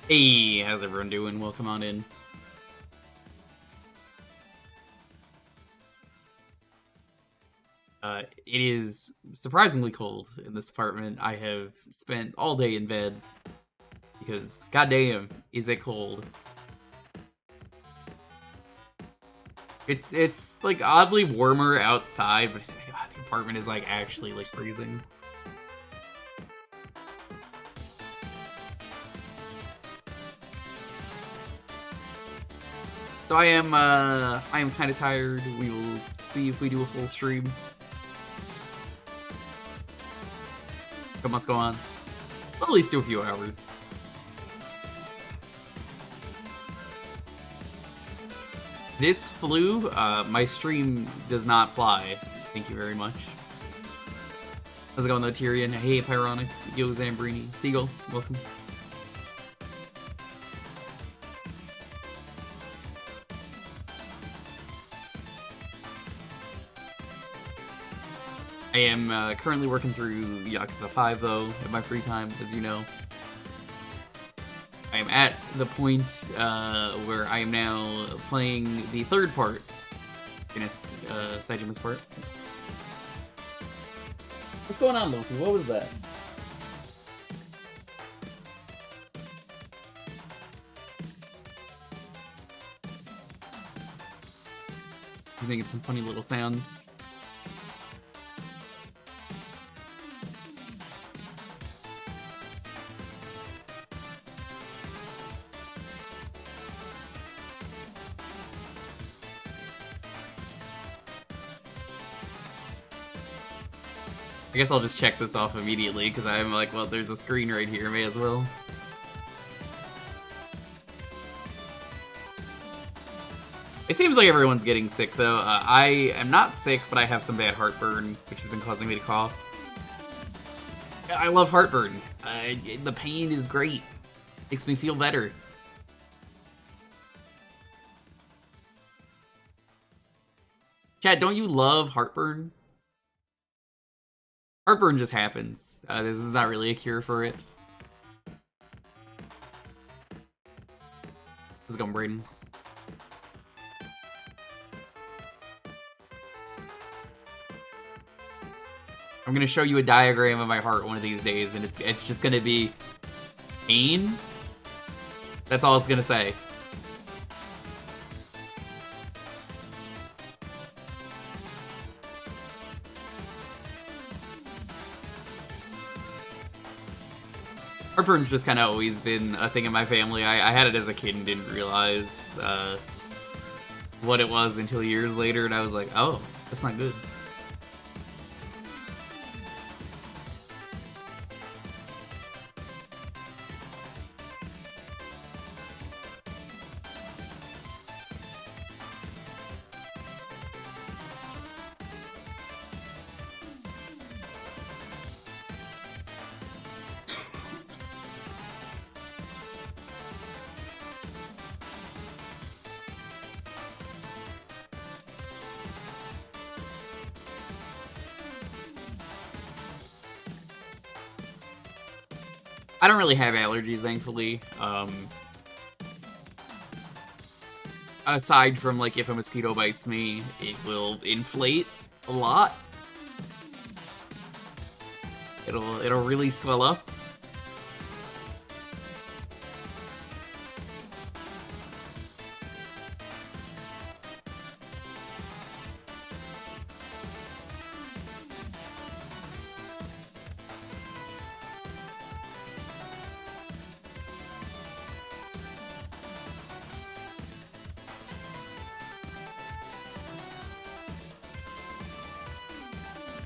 Hey, how's everyone doing? Welcome on in. It is surprisingly cold in this apartment. I have spent all day in bed because, goddamn, is it cold. It's like oddly warmer outside, but God, the apartment is like actually like freezing. So I am kind of tired. We will see if we do a full stream. But let's go on. We'll at least do a few hours. This flew, my stream does not fly. Thank you very much. How's it going though, Tyrion? Hey, Pyronic. Yo, Zambrini. Seagull, welcome. I am currently working through Yakuza 5, though, in my free time, as you know. I am at the point where I am now playing the third part, Saijima's part. What's going on, Loki? What was that? I'm making some funny little sounds. I guess I'll just check this off immediately, because I'm like, well, there's a screen right here, may as well. It seems like everyone's getting sick, though. I am not sick, but I have some bad heartburn, which has been causing me to cough. I love heartburn. The pain is great. Makes me feel better. Chat, don't you love heartburn? Heartburn just happens. This is not really a cure for it. Let's go, Brayden. I'm gonna show you a diagram of my heart one of these days, and it's just gonna be pain. That's all it's gonna say. Heartburn's just kind of always been a thing in my family. I had it as a kid and didn't realize what it was until years later, and I was like, oh, that's not good. I don't really have allergies, thankfully. Aside from, like, if a mosquito bites me, it will inflate a lot. It'll really swell up.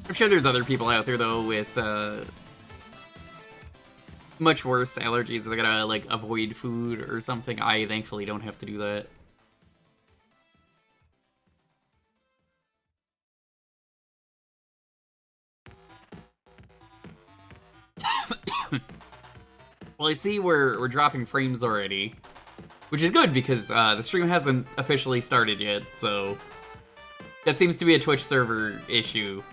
I'm sure there's other people out there, though, with much worse allergies that are gonna, like, avoid food or something. I thankfully don't have to do that. Well, I see we're dropping frames already, which is good because the stream hasn't officially started yet, so that seems to be a Twitch server issue.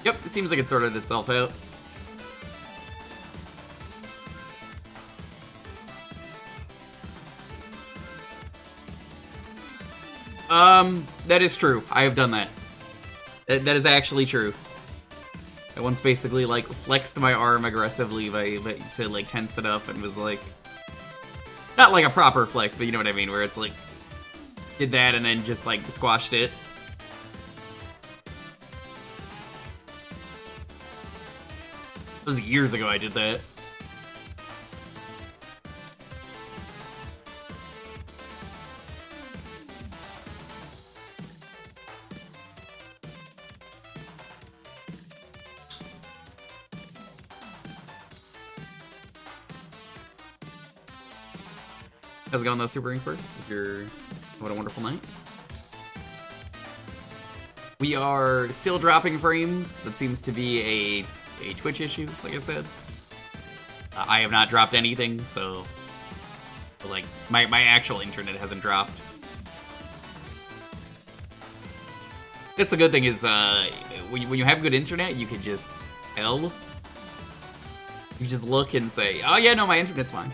Yep, it seems like it sorted itself out. That is true. I have done that. That is actually true. I once basically, like, flexed my arm aggressively to, like, tense it up and was like... Not like a proper flex, but you know what I mean, where it's like... Did that and then just, like, squashed it. It was years ago I did that. How's it going though, Super Ink first? If you're... What a wonderful night. We are still dropping frames. That seems to be a Twitch issue, like I said. I have not dropped anything, so... Like, my actual internet hasn't dropped. That's the good thing is, when you have good internet, you can just tell. You just look and say, oh yeah, no, my internet's fine.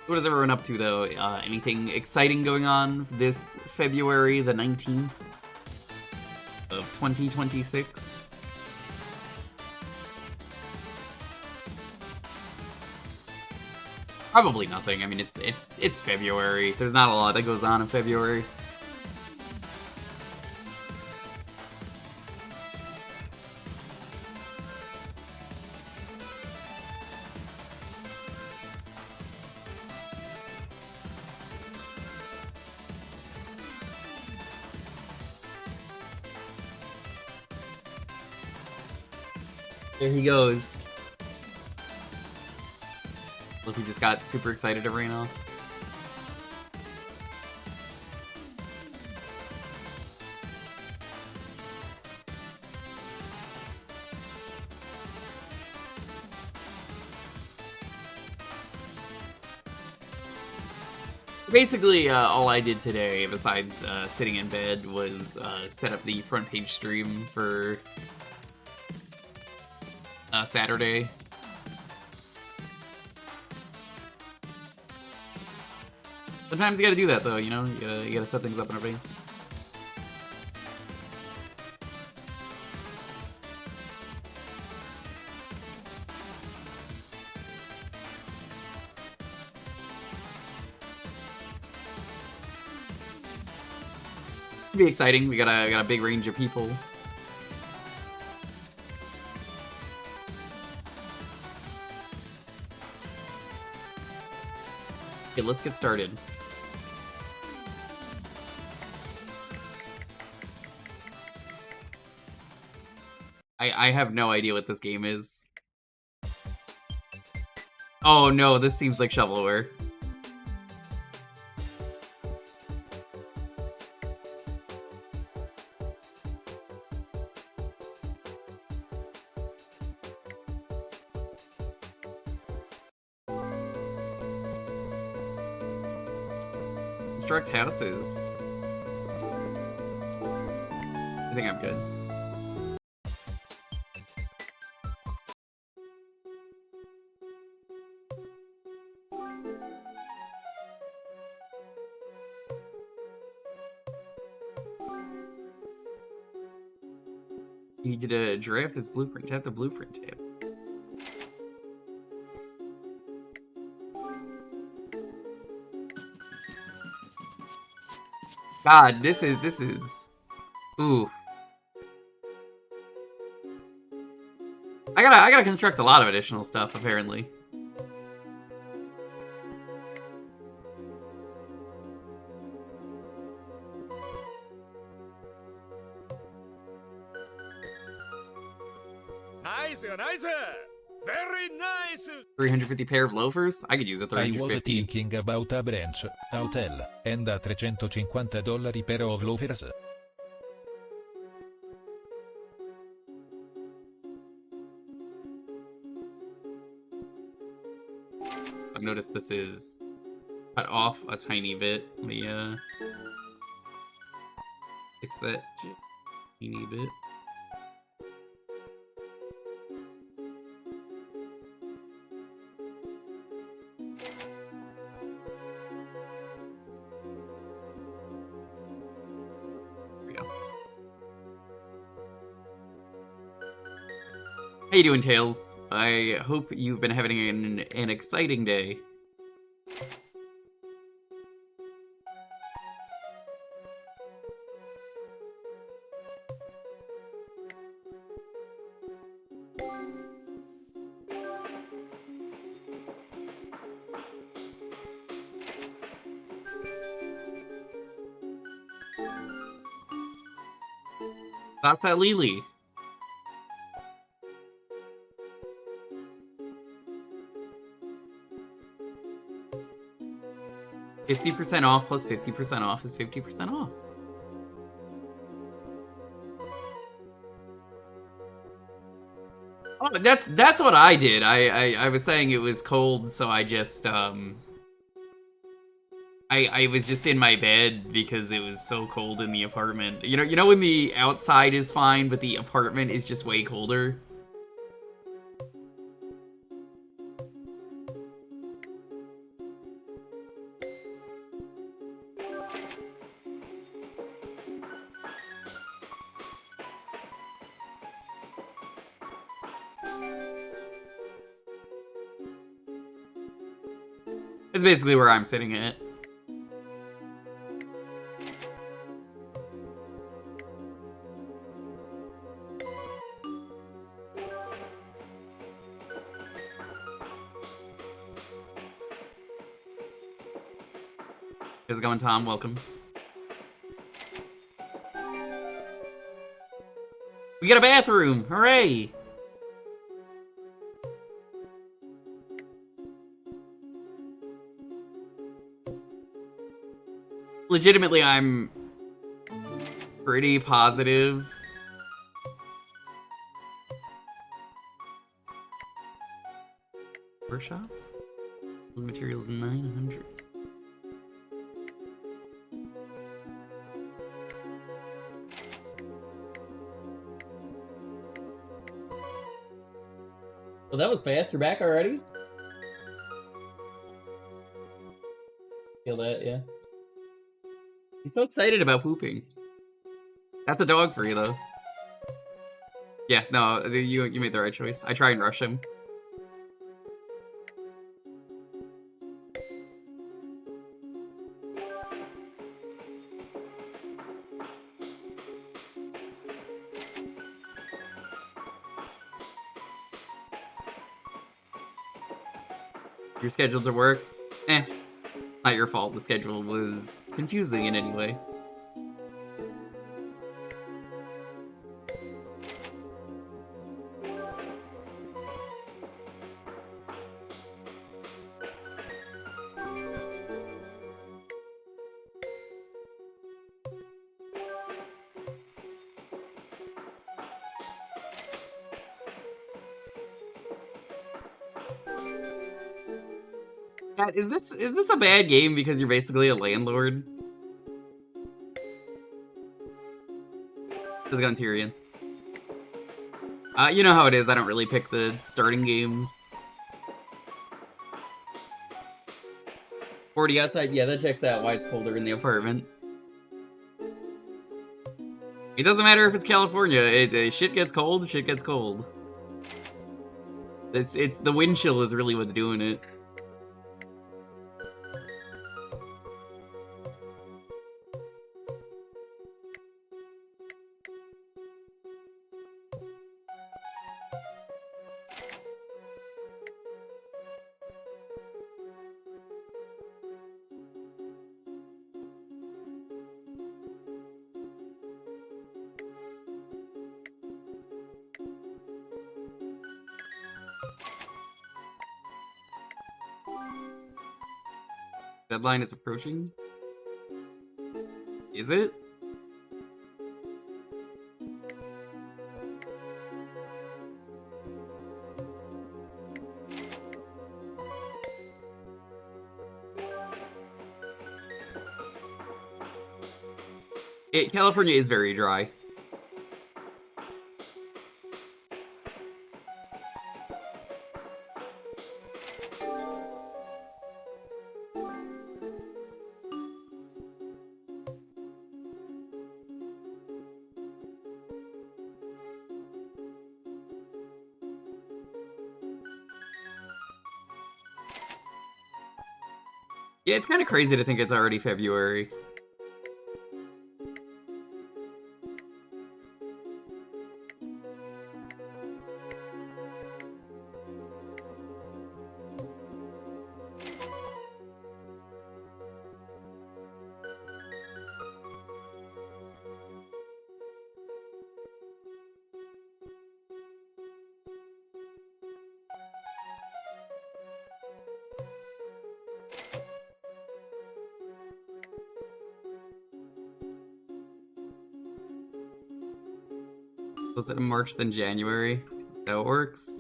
What is everyone up to, though? Anything exciting going on this February the 19th of 2026? Probably nothing. I mean, it's February. There's not a lot that goes on in February. There he goes. Look, he just got super excited to rain off. Basically, all I did today, besides sitting in bed, was set up the front page stream for Saturday. Sometimes you gotta do that, though, you know? You gotta set things up and everything. It'll be exciting. We got a big range of people. Okay, let's get started. I have no idea what this game is. Oh no, this seems like shovelware. Construct houses. I think I'm good. You need to draft its blueprint. Tap the blueprint tab. God, this is... Ooh. I gotta construct a lot of additional stuff, apparently. Nice, nice. Very nice. 350 pair of loafers? I could use a I was 350. thinking about a branch, a hotel, and a $350 pair of loafers. I've noticed this is cut off a tiny bit. Let me fix that teeny bit. There we go. How you doing, Tails? I hope you've been having an exciting day. That's that Lily. $50% off plus 50% off is 50% off. Oh, that's what I did. I was saying it was cold, so I just I was just in my bed because it was so cold in the apartment. You know when the outside is fine, but the apartment is just way colder? It's basically where I'm sitting at. How's it going, Tom? Welcome. We got a bathroom! Hooray! Legitimately, I'm pretty positive. Workshop? Materials 900. Well, that was fast. You're back already? Feel that, yeah. He's so excited about pooping. That's a dog for you, though. Yeah, no, you made the right choice. I try and rush him. You're scheduled to work? Not your fault. The schedule was confusing in any way. Kat, is this a bad game because you're basically a landlord? How's it going, Tyrion? You know how it is, I don't really pick the starting games. 40 outside? Yeah, that checks out why it's colder in the apartment. It doesn't matter if it's California, shit gets cold, shit gets cold. It's the wind chill is really what's doing it. Deadline is approaching? Is it? California is very dry. Yeah, it's kind of crazy to think it's already February. Was it in March then January? That works.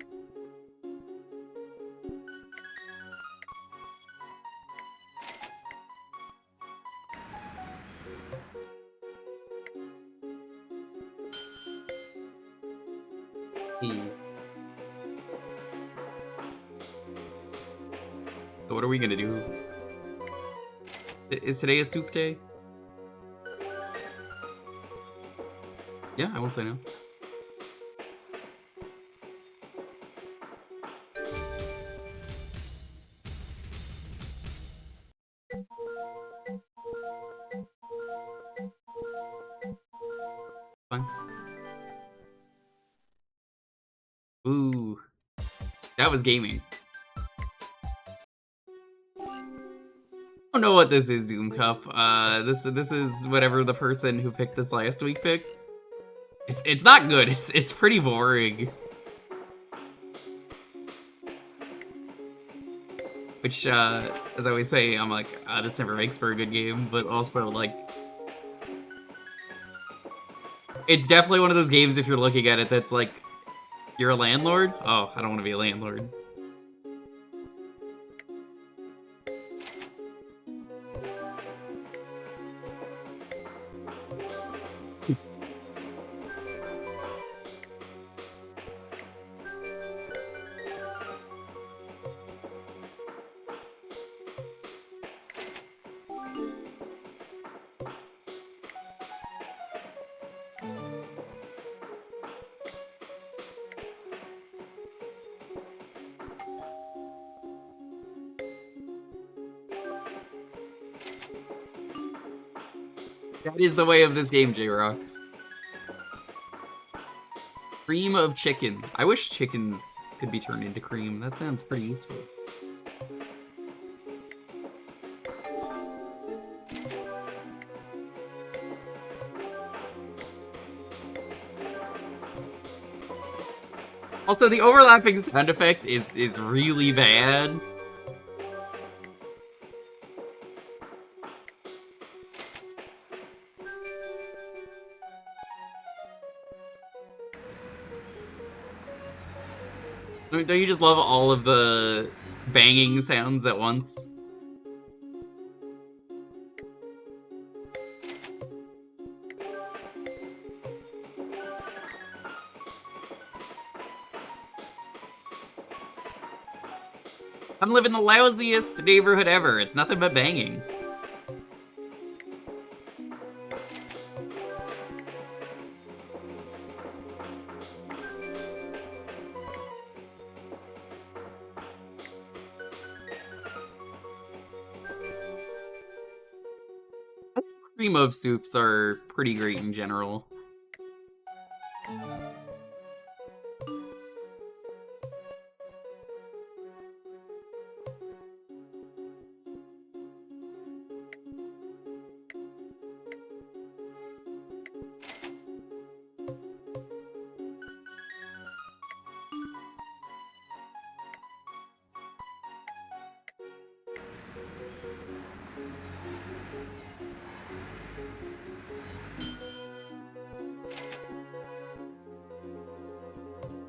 So what are we gonna do? Is today a soup day? Yeah, I won't say no. Fine. Ooh. That was gaming. I don't know what this is, Doom Cup. This is whatever the person who picked this last week picked. It's not good. It's pretty boring. Which, as I always say, I'm like, this never makes for a good game, but also, like, it's definitely one of those games, if you're looking at it, that's like, you're a landlord? Oh, I don't want to be a landlord. That is the way of this game, J-Rock. Cream of chicken. I wish chickens could be turned into cream. That sounds pretty useful. Also, the overlapping sound effect is really bad. Don't you just love all of the banging sounds at once? I'm living the lousiest neighborhood ever. It's nothing but banging. Cream of soups are pretty great in general.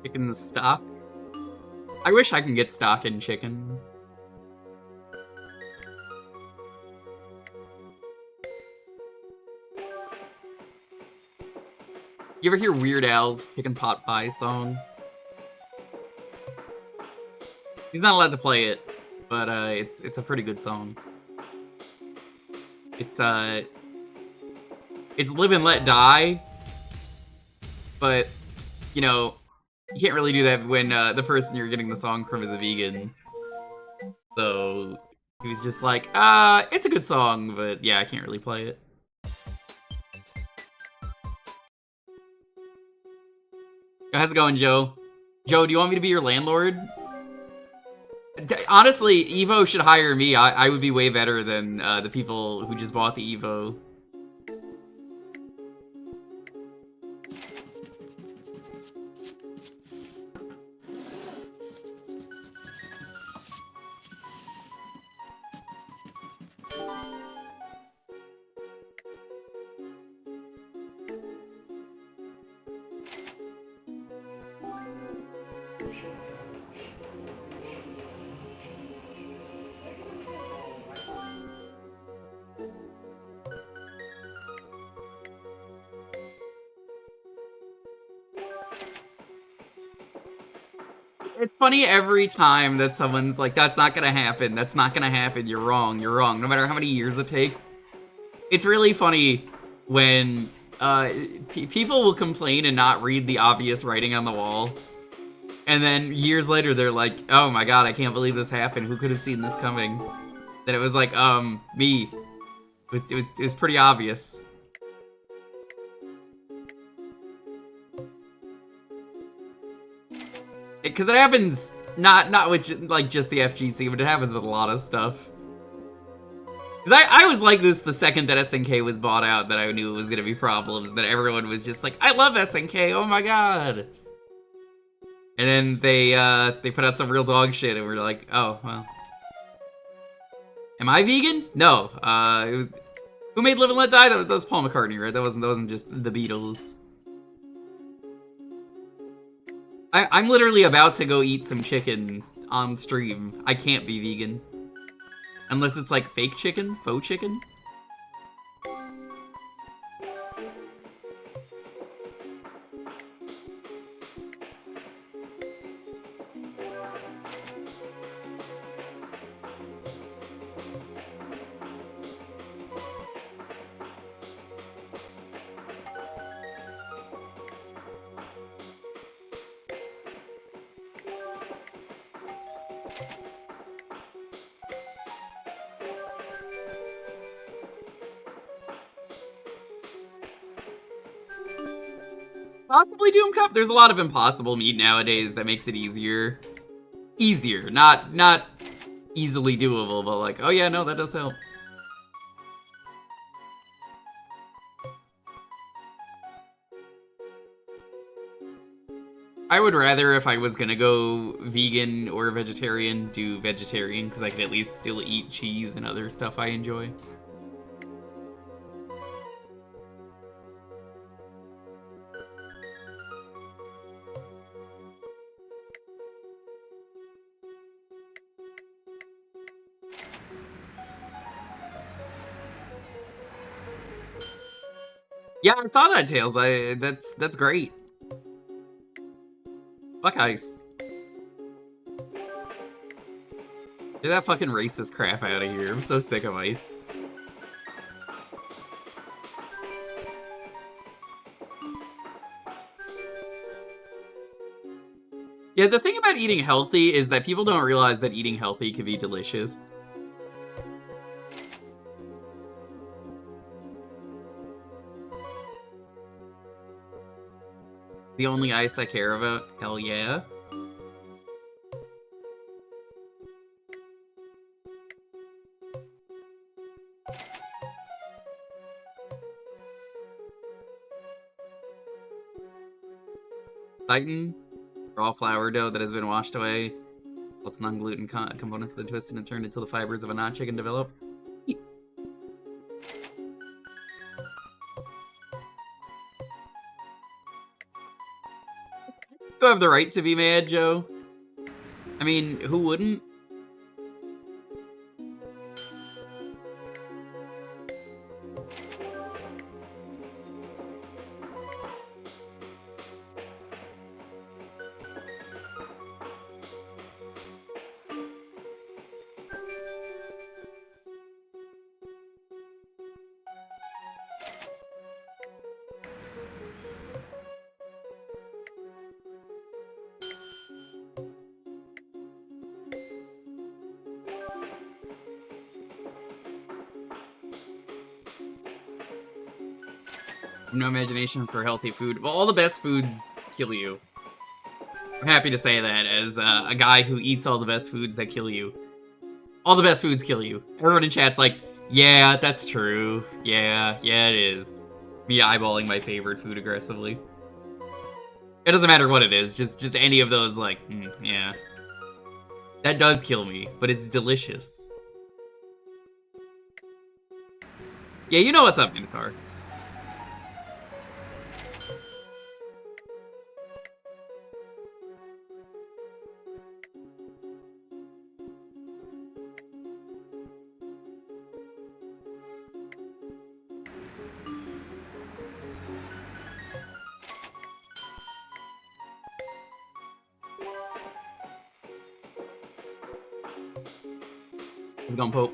Chicken stock. I wish I can get stock in chicken. You ever hear Weird Al's Chicken Pot Pie song? He's not allowed to play it, but it's a pretty good song. It's Live and Let Die, but you know, you can't really do that when the person you're getting the song from is a vegan. So he was just like, it's a good song, but yeah, I can't really play it. How's it going, Joe? Joe, do you want me to be your landlord? Honestly, Evo should hire me. I would be way better than the people who just bought the Evo. It's funny every time that someone's like, that's not gonna happen, that's not gonna happen, you're wrong, no matter how many years it takes. It's really funny when people will complain and not read the obvious writing on the wall. And then years later, they're like, oh my god, I can't believe this happened, who could have seen this coming? Then it was like, me. It was pretty obvious. Because it happens not with like just the FGC, but it happens with a lot of stuff. Because I was like this the second that SNK was bought out, that I knew it was gonna be problems. That everyone was just like, I love SNK, oh my god. And then they put out some real dog shit, and we're like, oh well. Am I vegan? No. It was, who made Live and Let Die? That was Paul McCartney, right? That wasn't just the Beatles. I'm literally about to go eat some chicken on stream. I can't be vegan. Unless it's like fake chicken? Faux chicken? Possibly Doom Cup? There's a lot of impossible meat nowadays that makes it easier. Easier, not easily doable, but like, oh yeah, no, that does help. I would rather, if I was gonna go vegan or vegetarian, do vegetarian, because I could at least still eat cheese and other stuff I enjoy. Yeah, I saw that, Tails. That's great. Fuck ice. Get that fucking racist crap out of here. I'm so sick of ice. Yeah, the thing about eating healthy is that people don't realize that eating healthy can be delicious. The only ice I care about? Hell yeah. Titan, raw flour dough that has been washed away. What's non-gluten components that twisted and turned until the fibers of a non-chicken develop? You have the right to be mad, Joe. I mean, who wouldn't? No imagination for healthy food. Well, all the best foods kill you. I'm happy to say that as a guy who eats all the best foods that kill you. All the best foods kill you. Everyone in chat's like, yeah, that's true. Yeah, it is. Me eyeballing my favorite food aggressively. It doesn't matter what it is, just any of those, like, yeah. That does kill me, but it's delicious. Yeah, you know what's up, Minotaur. He's gonna poke.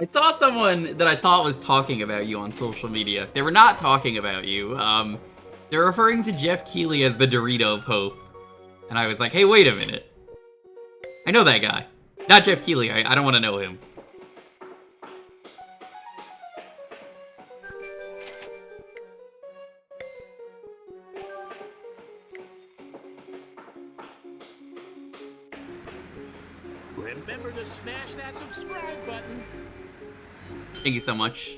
I saw someone that I thought was talking about you on social media. They were not talking about you. They're referring to Jeff Keighley as the Dorito Pope. And I was like, hey, wait a minute. I know that guy. Not Jeff Keighley, I don't want to know him. Remember to smash that subscribe button. Thank you so much.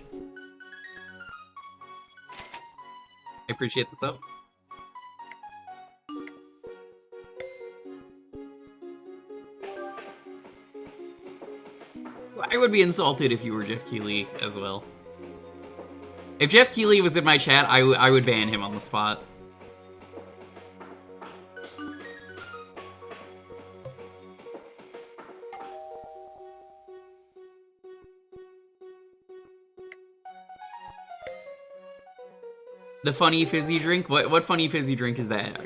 I appreciate the sub. I would be insulted if you were Jeff Keighley as well. If Jeff Keighley was in my chat, I would ban him on the spot. The funny fizzy drink? What funny fizzy drink is that?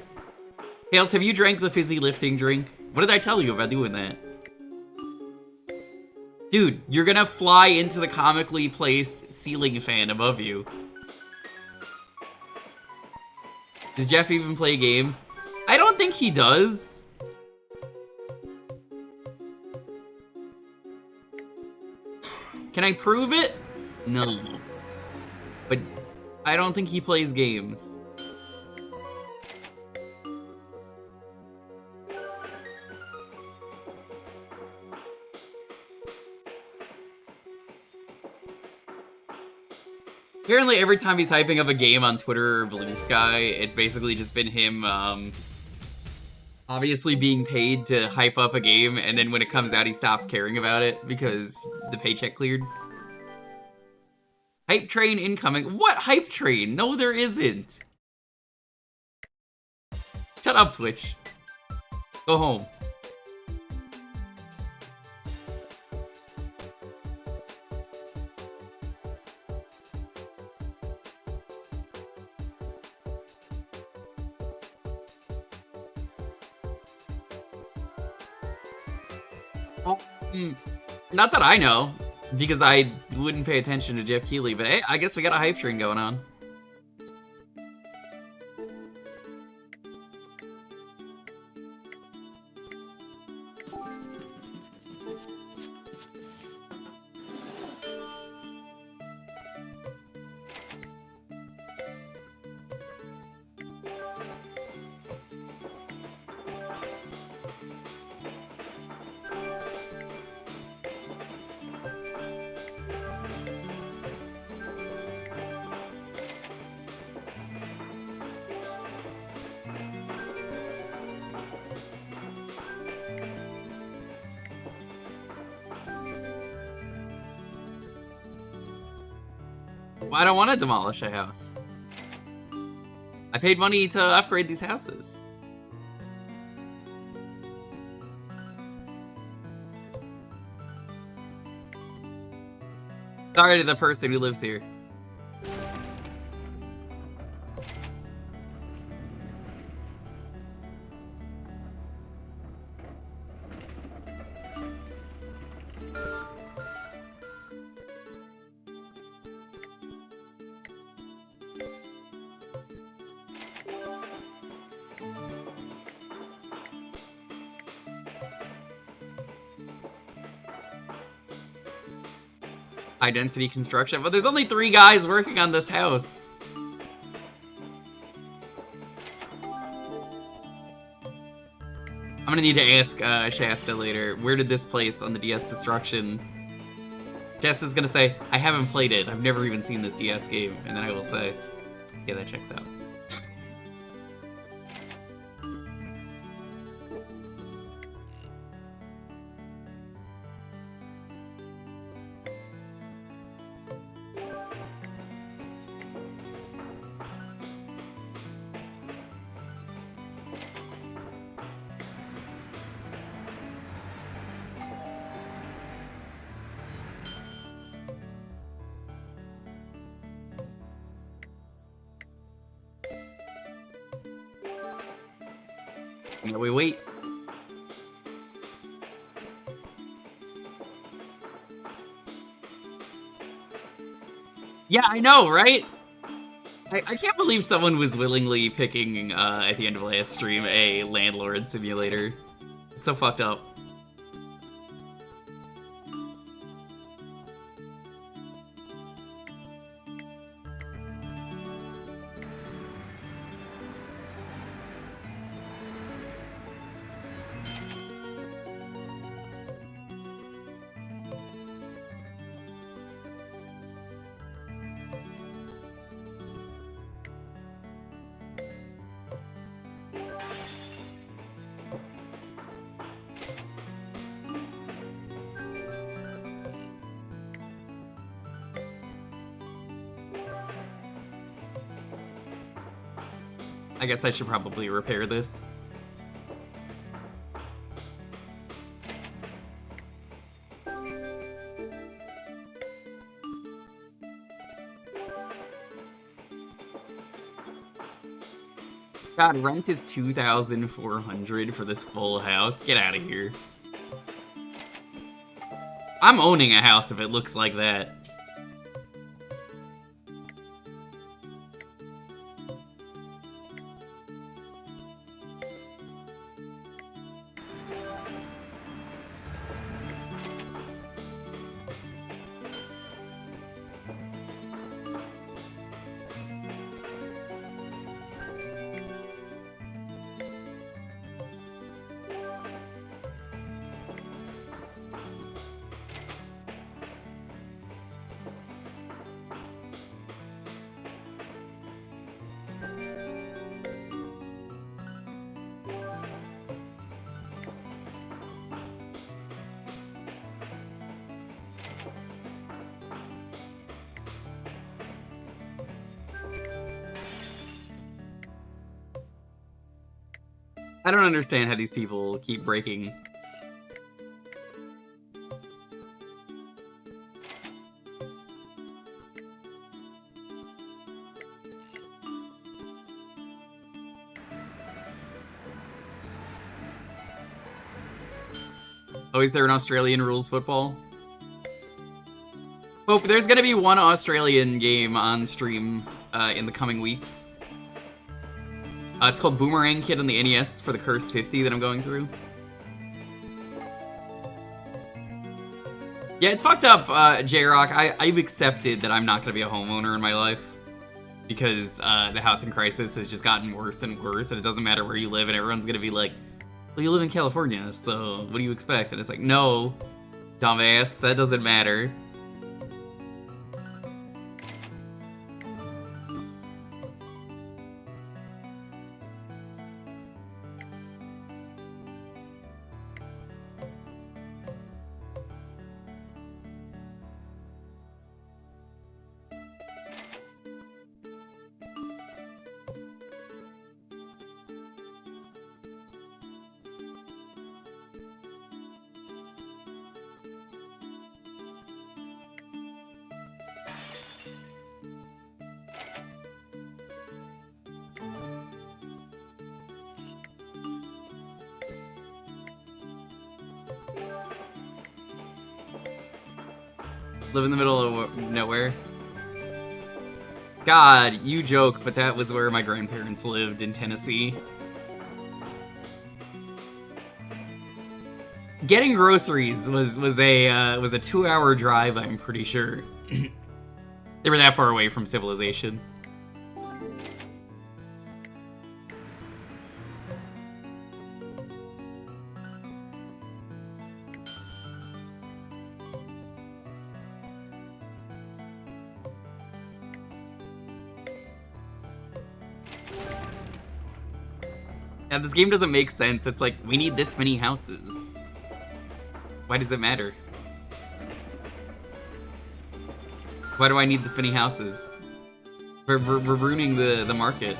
Hales, have you drank the fizzy lifting drink? What did I tell you about doing that? Dude, you're gonna fly into the comically placed ceiling fan above you. Does Jeff even play games? I don't think he does. Can I prove it? No. But I don't think he plays games. Apparently every time he's hyping up a game on Twitter or Blue Sky, it's basically just been him, obviously being paid to hype up a game, and then when it comes out he stops caring about it because the paycheck cleared. Hype train incoming. What hype train? No, there isn't. Shut up, Twitch. Go home. Not that I know, because I wouldn't pay attention to Jeff Keighley, but hey, I guess we got a hype train going on. I don't want to demolish a house. I paid money to upgrade these houses. Sorry to the person who lives here. High density construction, but there's only 3 guys working on this house. I'm gonna need to ask Shasta later, where did this place on the DS Destruction? Shasta's gonna say, I haven't played it, I've never even seen this DS game, and then I will say, yeah, that checks out. Yeah, we wait. Yeah, I know, right? I can't believe someone was willingly picking, at the end of last stream, a landlord simulator. It's so fucked up. I guess I should probably repair this. God, rent is $2,400 for this full house. Get out of here. I'm owning a house if it looks like that. I don't understand how these people keep breaking. Oh, is there an Australian rules football? Hope there's gonna be one Australian game on stream in the coming weeks. It's called Boomerang Kid on the NES. It's for the Cursed 50 that I'm going through. Yeah, it's fucked up, J-Rock. I've accepted that I'm not gonna be a homeowner in my life. Because the housing crisis has just gotten worse and worse, and it doesn't matter where you live, and everyone's gonna be like, well, you live in California, so what do you expect? And it's like, no, dumbass, that doesn't matter. Live in the middle of nowhere. God, you joke, but that was where my grandparents lived in Tennessee. Getting groceries was a 2-hour drive, I'm pretty sure. They were that far away from civilization. Yeah, this game doesn't make sense. It's like, we need this many houses. Why does it matter? Why do I need this many houses? We're ruining the market.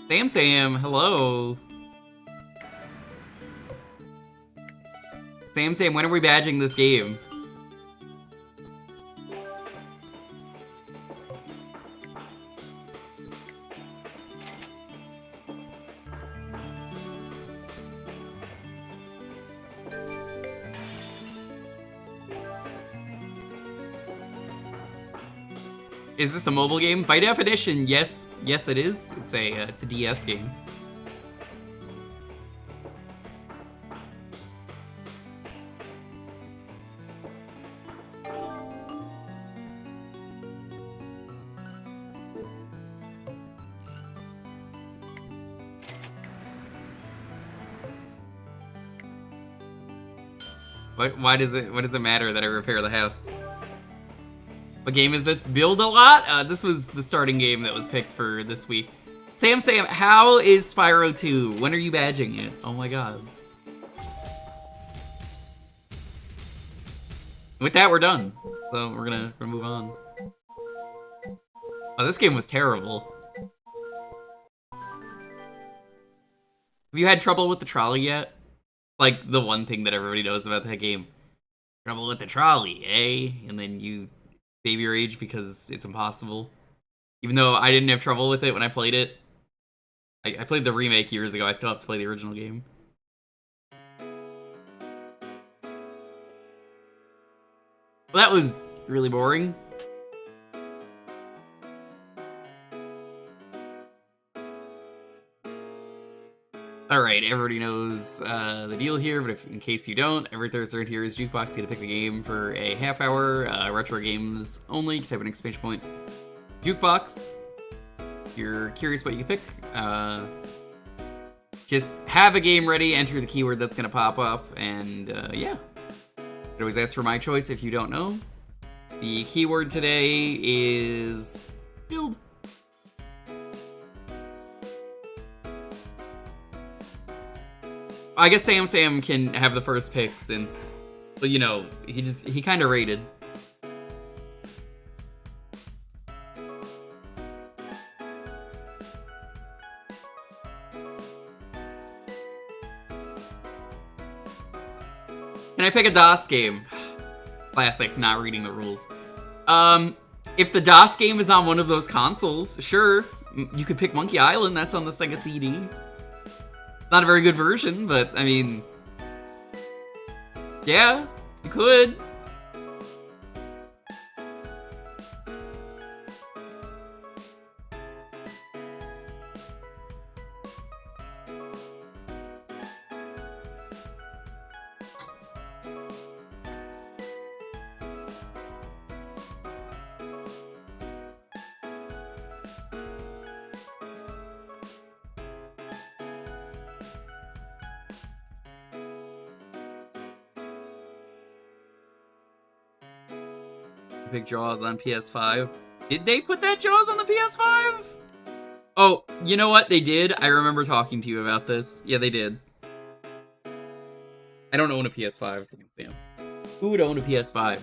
Sam, hello. Sam, when are we badging this game? Is this a mobile game? By definition, yes it is. It's a DS game. Why does it matter that I repair the house? What game is this? Build a lot? This was the starting game that was picked for this week. Sam, how is Spyro 2? When are you badging it? Oh my god. With that, we're done. So we're gonna move on. Oh, this game was terrible. Have you had trouble with the trolley yet? Like, the one thing that everybody knows about that game. Trouble with the trolley, eh? And then you save your age because it's impossible. Even though I didn't have trouble with it when I played it. I played the remake years ago, I still have to play the original game. Well, that was really boring. Alright, everybody knows the deal here, but in case you don't, every Thursday here is Jewkbox. You get to pick a game for a half hour, retro games only. You can type an exclamation point, Jewkbox. If you're curious what you can pick, just have a game ready, enter the keyword that's going to pop up, and yeah. You can always ask for my choice if you don't know. The keyword today is build. I guess Sam can have the first pick since, well, you know, he kind of rated. Can I pick a DOS game? Classic, not reading the rules. If the DOS game is on one of those consoles, sure, you could pick Monkey Island. That's on the Sega CD. Not a very good version, but I mean, yeah, you could. Big Jaws on PS5. Did they put that Jaws on the PS5? Oh, you know what? They did. I remember talking to you about this. Yeah, they did. I don't own a PS5, Sam. Who would own a PS5?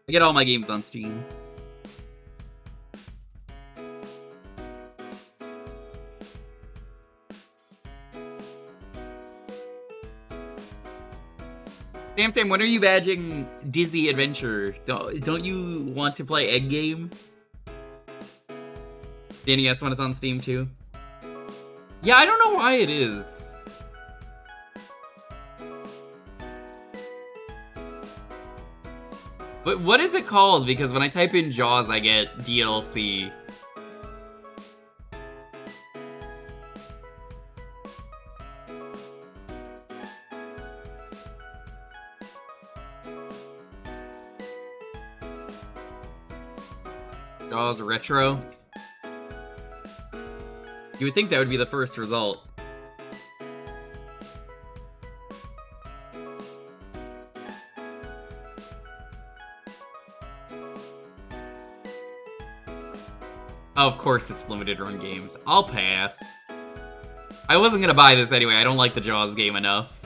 I get all my games on Steam. Sam, when are you badging Dizzy Adventure? Don't you want to play Egg Game? The NES one is on Steam too. Yeah, I don't know why it is. But what is it called? Because when I type in Jaws, I get DLC. Jaws Retro. You would think that would be the first result. Oh, of course it's limited run games. I'll pass. I wasn't gonna buy this anyway. I don't like the Jaws game enough.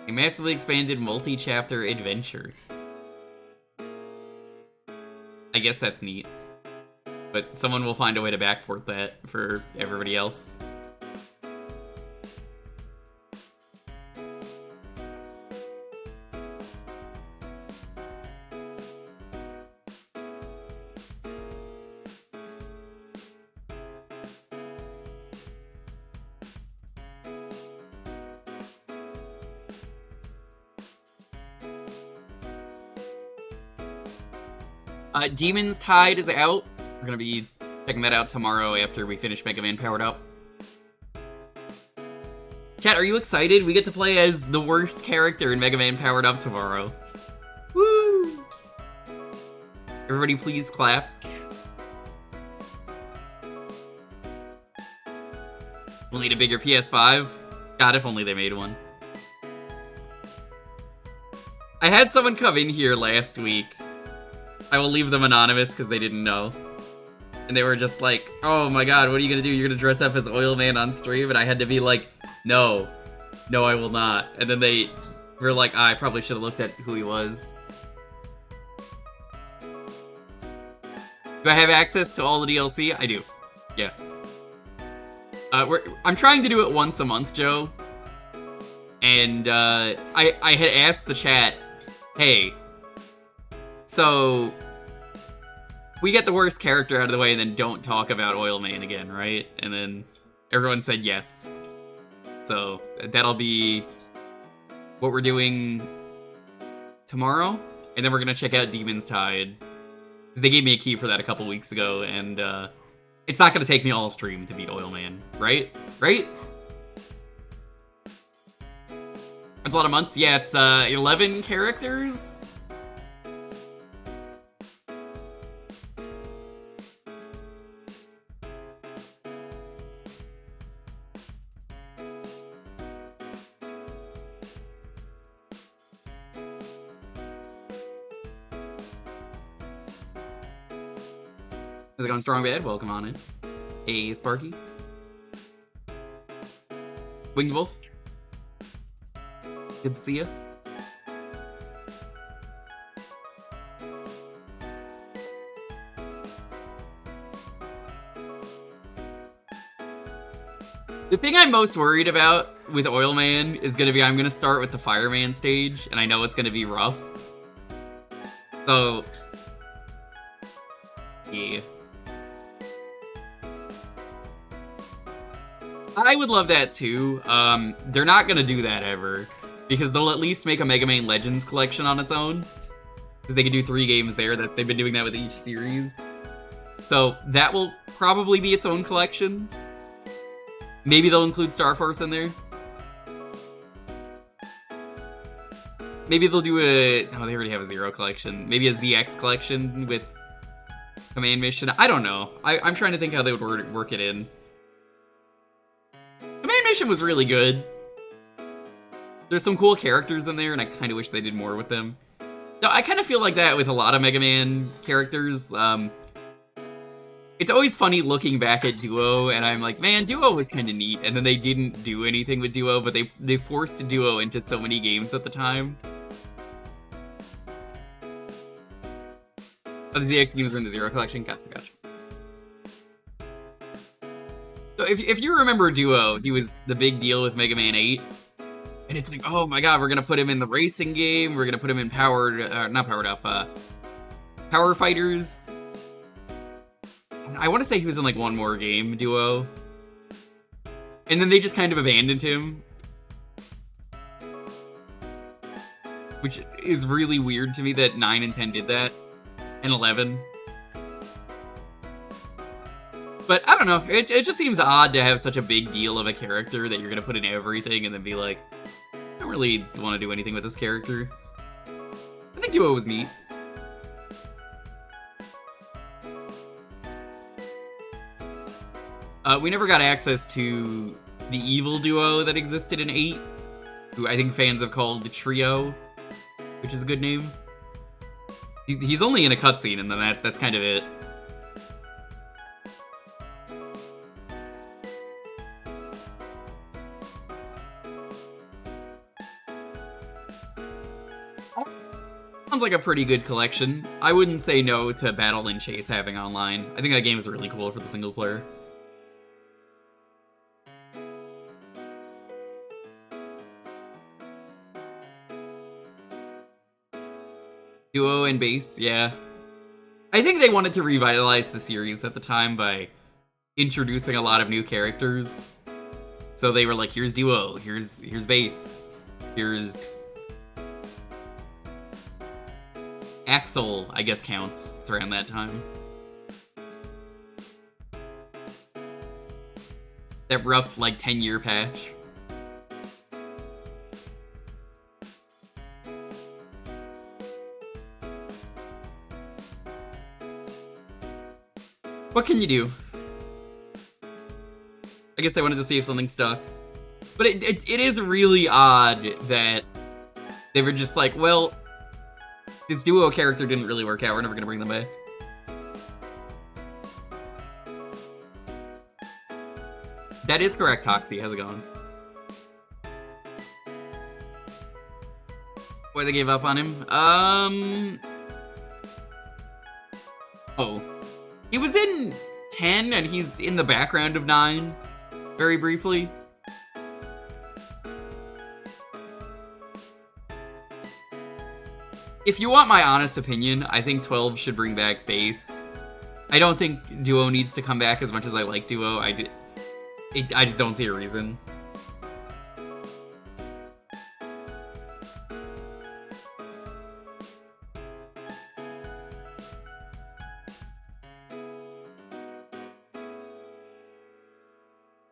A massively expanded multi-chapter adventure. I guess that's neat. But someone will find a way to backport that for everybody else. Demon's Tide is out. We're gonna be checking that out tomorrow after we finish Mega Man Powered Up. Chat, are you excited? We get to play as the worst character in Mega Man Powered Up tomorrow. Woo! Everybody please clap. We'll need a bigger PS5. God, if only they made one. I had someone come in here last week. I will leave them anonymous because they didn't know. And they were just like, oh my god, what are you gonna do? You're gonna dress up as Oil Man on stream? And I had to be like, no. No, I will not. And then they were like, I probably should have looked at who he was. Do I have access to all the DLC? I do. Yeah. I'm trying to do it once a month, Joe. And I had asked the chat, hey, so we get the worst character out of the way and then don't talk about Oil Man again, right? And then everyone said yes. So that'll be what we're doing tomorrow. And then we're gonna check out Demon's Tide. Because they gave me a key for that a couple weeks ago, and it's not gonna take me all stream to beat Oil Man, right? Right? That's a lot of months. Yeah, it's 11 characters. How's it going, Strong Bad? Welcome on in. Hey, Sparky. Winged Wolf. Good to see you. The thing I'm most worried about with Oil Man is gonna be I'm gonna start with the Fireman stage, and I know it's gonna be rough. So, yeah. I would love that too. They're not gonna do that ever, because they'll at least make a Mega Man Legends collection on its own. Because they can do 3 games there, that they've been doing that with each series. So that will probably be its own collection. Maybe they'll include Star Force in there. Maybe they'll do a... Oh, they already have a Zero collection. Maybe a ZX collection with Command Mission. I don't know. I'm trying to think how they would work it in. Command Mission was really good. There's some cool characters in there, and I kind of wish they did more with them. No, I kind of feel like that with a lot of Mega Man characters. It's always funny looking back at Duo, and I'm like, man, Duo was kind of neat, and then they didn't do anything with Duo, but they forced Duo into so many games at the time. Oh, the ZX games were in the Zero collection? Gotcha. if you remember Duo, he was the big deal with Mega Man 8. And it's like, oh my god, we're gonna put him in the racing game, we're gonna put him in not Powered Up, Power Fighters. I want to say he was in like one more game, Duo. And then they just kind of abandoned him. Which is really weird to me that 9 and 10 did that. And 11. But I don't know, it just seems odd to have such a big deal of a character that you're gonna put in everything and then be like, I don't really want to do anything with this character. I think Duo was neat. We never got access to the evil duo that existed in 8, who I think fans have called the Trio, which is a good name. He's only in a cutscene, and then that's kind of it. Sounds like a pretty good collection. I wouldn't say no to Battle and Chase having online. I think that game is really cool for the single player. Duo and Bass, yeah. I think they wanted to revitalize the series at the time by introducing a lot of new characters. So they were like, here's Duo, here's Bass, here's Axel, I guess counts. It's around that time. That rough, like, 10-year patch. What can you do? I guess they wanted to see if something stuck. But it is really odd that they were just like, well, this Duo character didn't really work out, we're never gonna bring them back. That is correct, Toxie. How's it going? Why they gave up on him? Oh. He was in 10, and he's in the background of 9, very briefly. If you want my honest opinion, I think 12 should bring back Bass. I don't think Duo needs to come back as much as I like Duo. I just don't see a reason.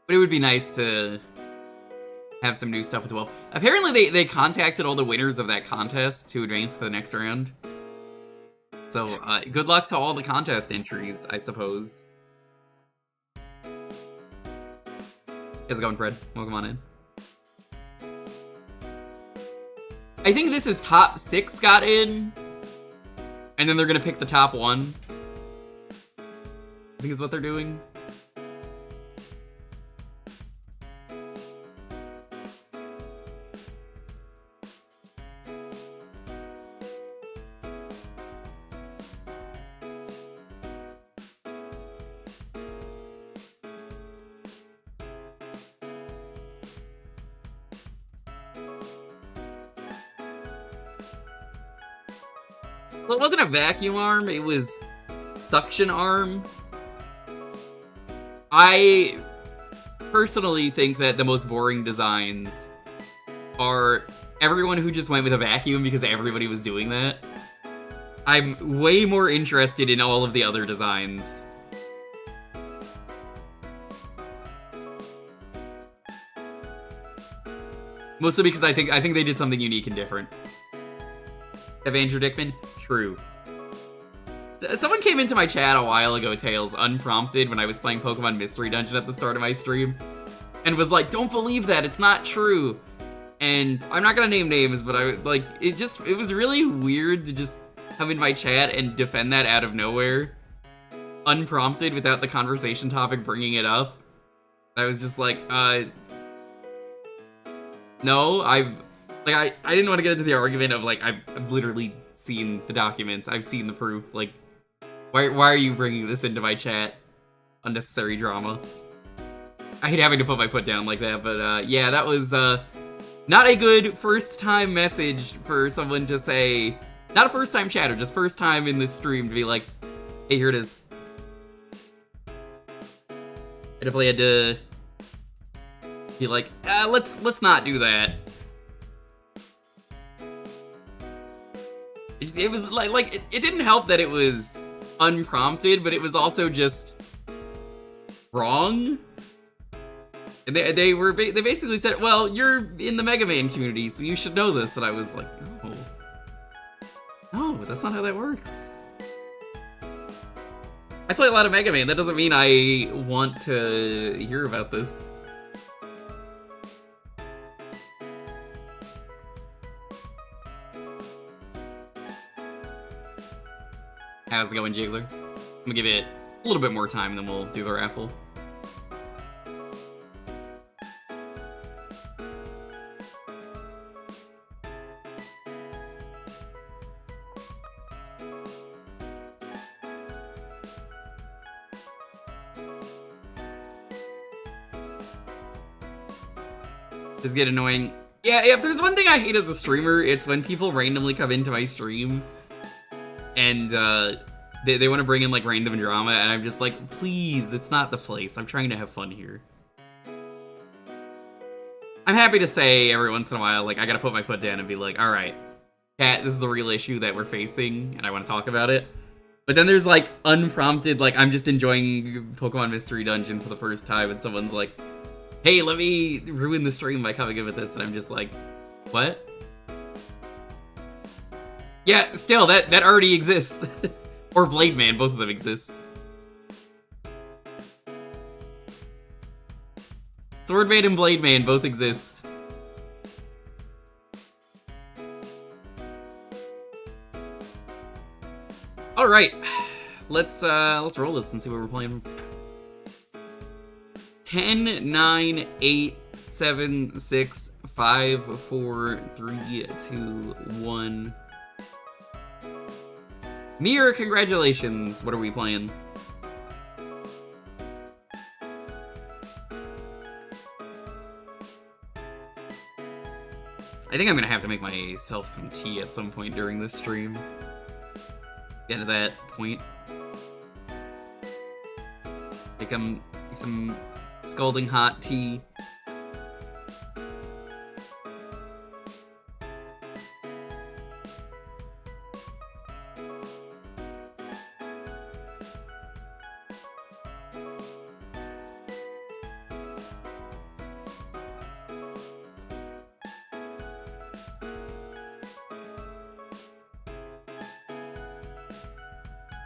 But it would be nice to have some new stuff with 12. Apparently they contacted all the winners of that contest to advance to the next round. So, good luck to all the contest entries, I suppose. How's it going, Fred? Welcome on in. I think this is top 6 got in, and then they're gonna pick the top 1. I think is what they're doing. Well, it wasn't a vacuum arm, it was suction arm. I personally think that the most boring designs are everyone who just went with a vacuum because everybody was doing that. I'm way more interested in all of the other designs. Mostly because I think they did something unique and different. Have Andrew Dickman? True. Someone came into my chat a while ago, Tails, unprompted when I was playing Pokemon Mystery Dungeon at the start of my stream, and was like, don't believe that, it's not true. And I'm not gonna name names, but it was really weird to just come in my chat and defend that out of nowhere, unprompted, without the conversation topic bringing it up. I was just like, no, I didn't want to get into the argument of, like, I've literally seen the documents. I've seen the proof. Like, why are you bringing this into my chat? Unnecessary drama. I hate having to put my foot down like that, but yeah, that was not a good first time message for someone to say. Not a first time chatter, just first time in this stream to be like, hey, here it is. I definitely had to be like, let's not do that. It was like it didn't help that it was unprompted, but it was also just wrong. And they basically said, well, you're in the Mega Man community, so you should know this. And I was like, no, that's not how that works. I play a lot of Mega Man. That doesn't mean I want to hear about this. How's it going, Jiggler? I'm gonna give it a little bit more time, then we'll do the raffle. Just get annoying. Yeah, if there's one thing I hate as a streamer, it's when people randomly come into my stream and they want to bring in like random drama, and I'm just like, please, it's not the place. I'm trying to have fun here. I'm happy to say every once in a while, like, I gotta put my foot down and be like, alright, Cat, this is a real issue that we're facing, and I want to talk about it. But then there's like unprompted, like, I'm just enjoying Pokemon Mystery Dungeon for the first time, and someone's like, hey, let me ruin the stream by coming in with this, and I'm just like, what? Yeah, still, that already exists. Or Blade Man, both of them exist. Sword Man and Blade Man both exist. All right, let's roll this and see what we're playing. 10, 9, 8, 7, 6, 5, 4, 3, 2, 1. Mir, congratulations. What are we playing? I think I'm gonna have to make myself some tea at some point during this stream. Get to that point. Make some scalding hot tea.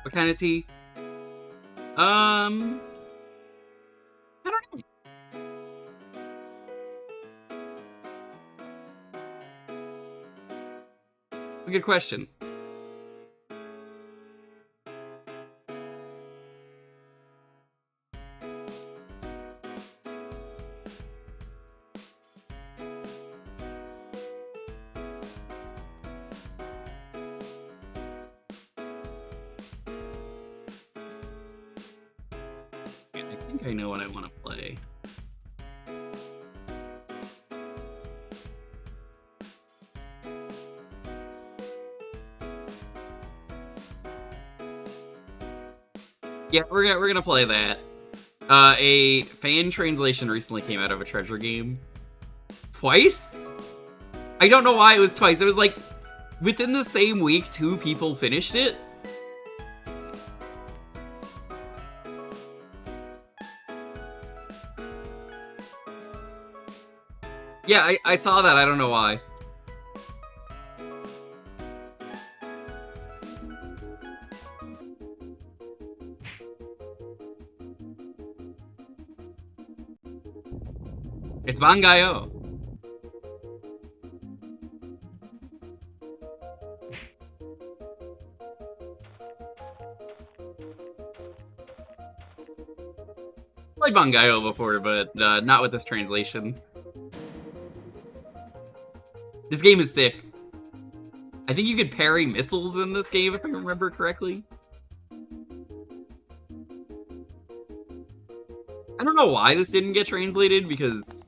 What kind of tea? I don't know. It's a good question. I think I know what I want to play. Yeah, we're gonna play that. A fan translation recently came out of a treasure game. Twice? I don't know why it was twice. It was like within the same week, 2 people finished it. Yeah, I saw that. I don't know why. It's Bangaioh. Played Bangaioh before, but not with this translation. This game is sick. I think you could parry missiles in this game, if I remember correctly. I don't don't know why this didn't get translated, because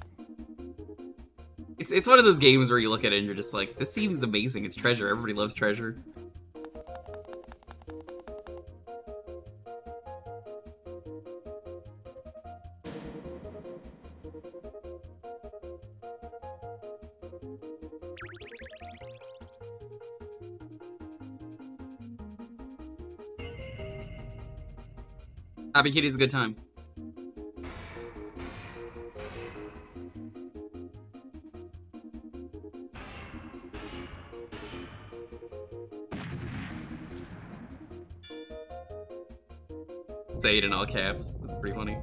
it's one of those games where you look at it and you're just like, this seems amazing. It's Treasure. Everybody loves Treasure. Happy Kitty's a good time. Say it in all caps. That's pretty funny.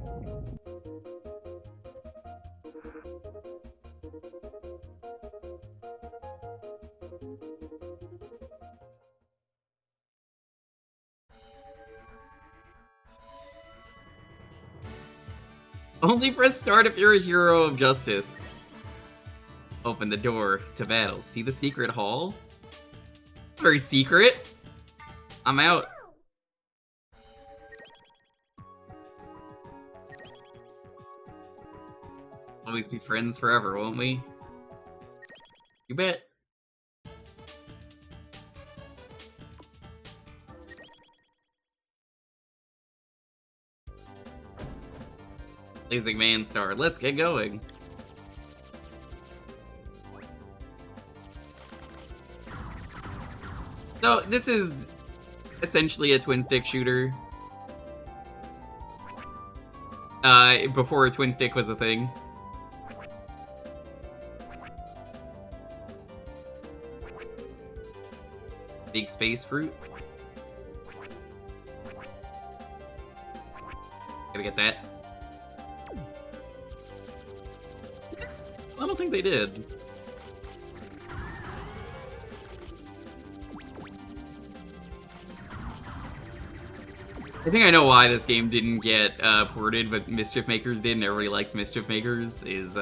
Only press start if you're a hero of justice. Open the door to battle. See the secret hall? Very secret. I'm out. Always be friends forever, won't we? You bet. Blazing Man Star, let's get going. So, this is essentially a twin-stick shooter. Before a twin-stick was a thing. Big space fruit. Gotta get that. I don't think they did. I think I know why this game didn't get ported, but Mischief Makers did, and everybody likes Mischief Makers, is,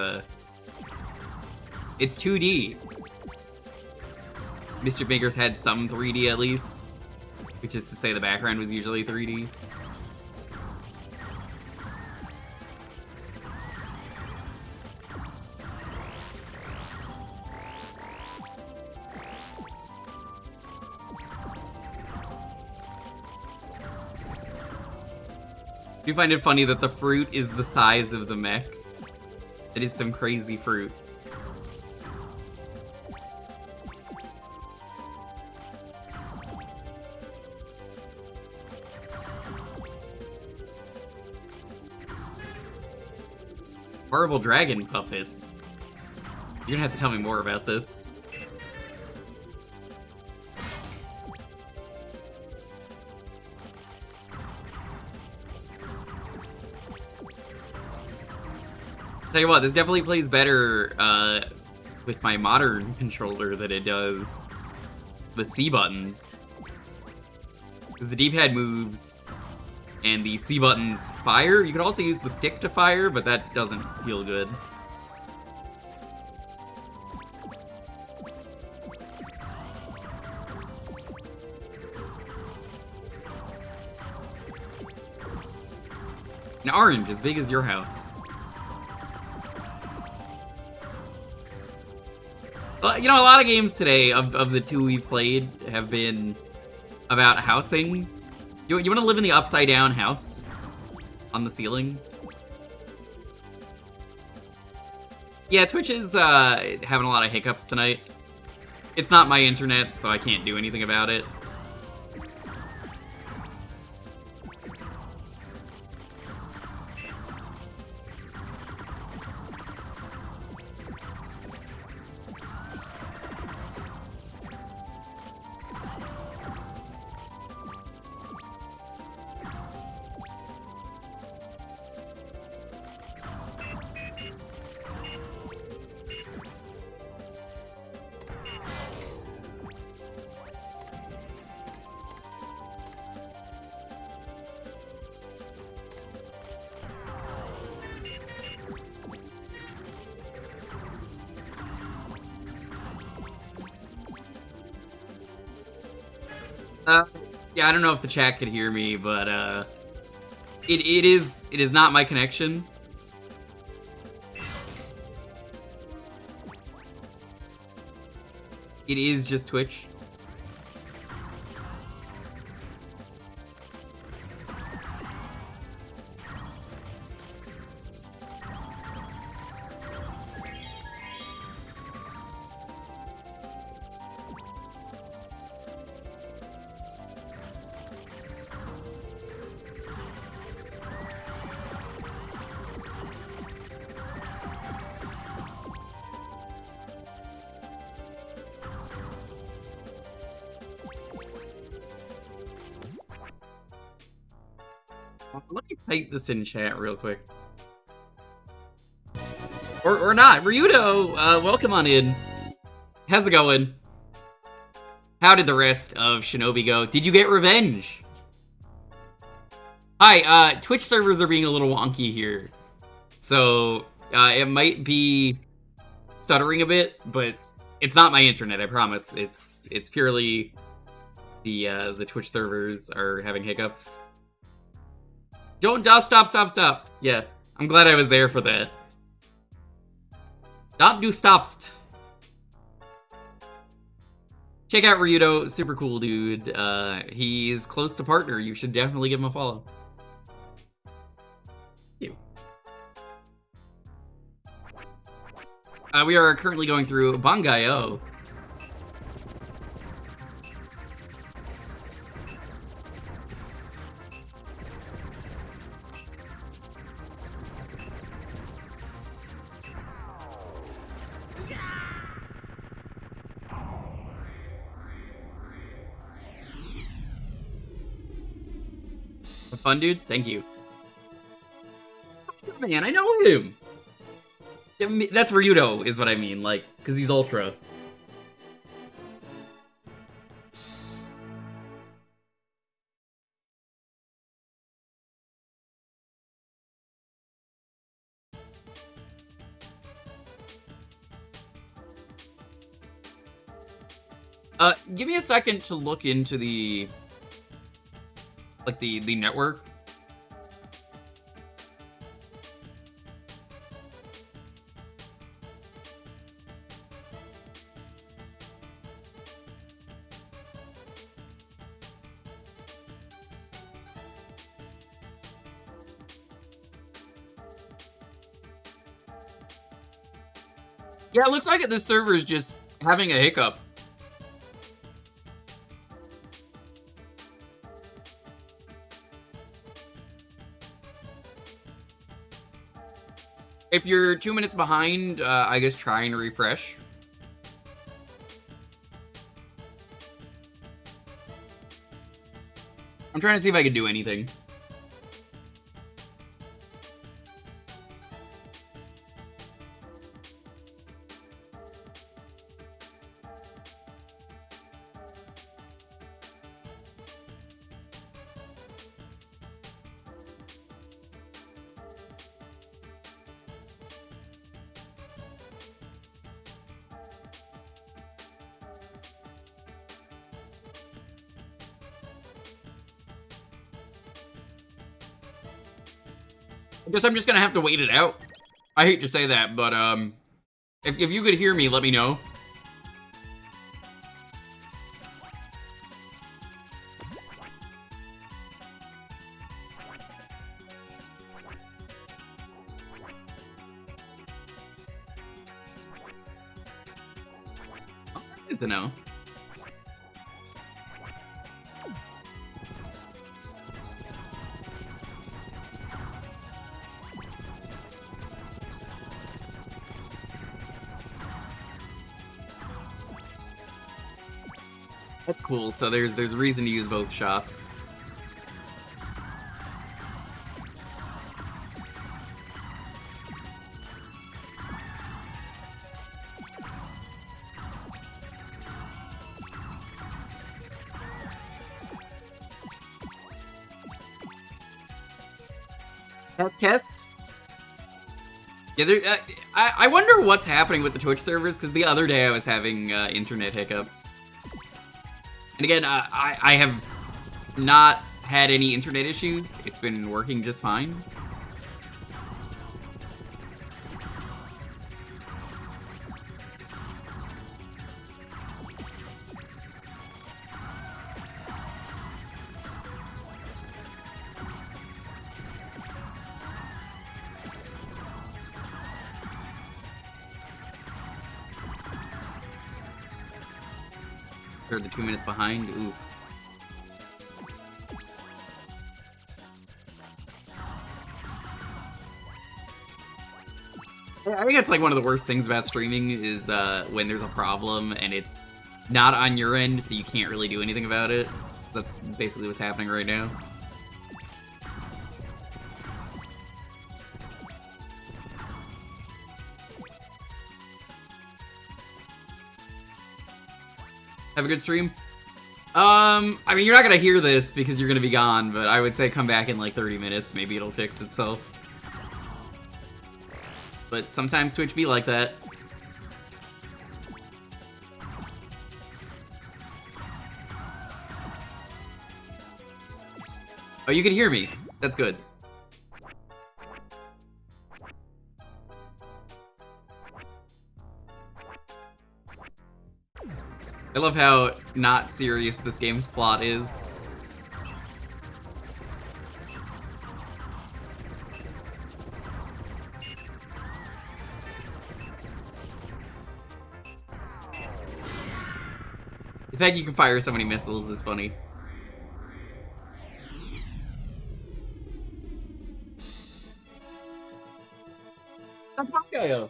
it's 2D. Mischief Makers had some 3D at least, which is to say the background was usually 3D. I do find it funny that the fruit is the size of the mech. It is some crazy fruit. Horrible dragon puppet. You're gonna have to tell me more about this. Tell you what, this definitely plays better with my modern controller than it does the C buttons. Because the D-pad moves and the C buttons fire. You can also use the stick to fire, but that doesn't feel good. An orange as big as your house. Well, you know, a lot of games today, of the two we've played, have been about housing. You want to live in the upside-down house? On the ceiling? Yeah, Twitch is having a lot of hiccups tonight. It's not my internet, so I can't do anything about it. Yeah, I don't know if the chat could hear me, but it is not my connection. It is just Twitch. Let me type this in chat real quick. Or not. Ryudo, welcome on in. How's it going? How did the rest of Shinobi go? Did you get revenge? Hi, Twitch servers are being a little wonky here. So, it might be stuttering a bit, but it's not my internet, I promise. It's purely the Twitch servers are having hiccups. Stop. Yeah, I'm glad I was there for that. Don't do stopst. Check out Ryudo, super cool dude. He's close to partner. You should definitely give him a follow. Thank you. We are currently going through Bangaioh. Fun dude, thank you. Man, I know him. That's Ryudo, is what I mean, like, because he's Ultra. Give me a second to look into the network. Yeah, it looks like this server is just having a hiccup. If you're 2 minutes behind, I guess try and refresh. I'm trying to see if I can do anything. I guess I'm just gonna have to wait it out. I hate to say that, but if you could hear me, let me know. Oh, that's good to know. That's cool. So there's a reason to use both shots. Test. Yeah, I wonder what's happening with the Twitch servers, because the other day I was having internet hiccups. And again, I have not had any internet issues. It's been working just fine. Or the 2 minutes behind. Ooh. I think that's like one of the worst things about streaming is when there's a problem and it's not on your end, so you can't really do anything about it. That's basically what's happening right now. Have a good stream. I mean, you're not gonna hear this because you're gonna be gone, but I would say come back in like 30 minutes. Maybe it'll fix itself. But sometimes Twitch be like that. Oh, you can hear me. That's good. I love how not serious this game's plot is. The fact you can fire so many missiles is funny. That's Bangaioh.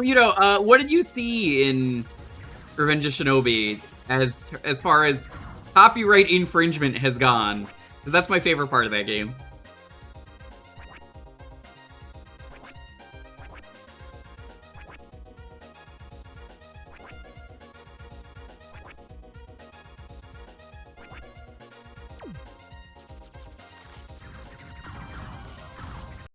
You know, what did you see in Revenge of Shinobi as far as copyright infringement has gone? Because that's my favorite part of that game.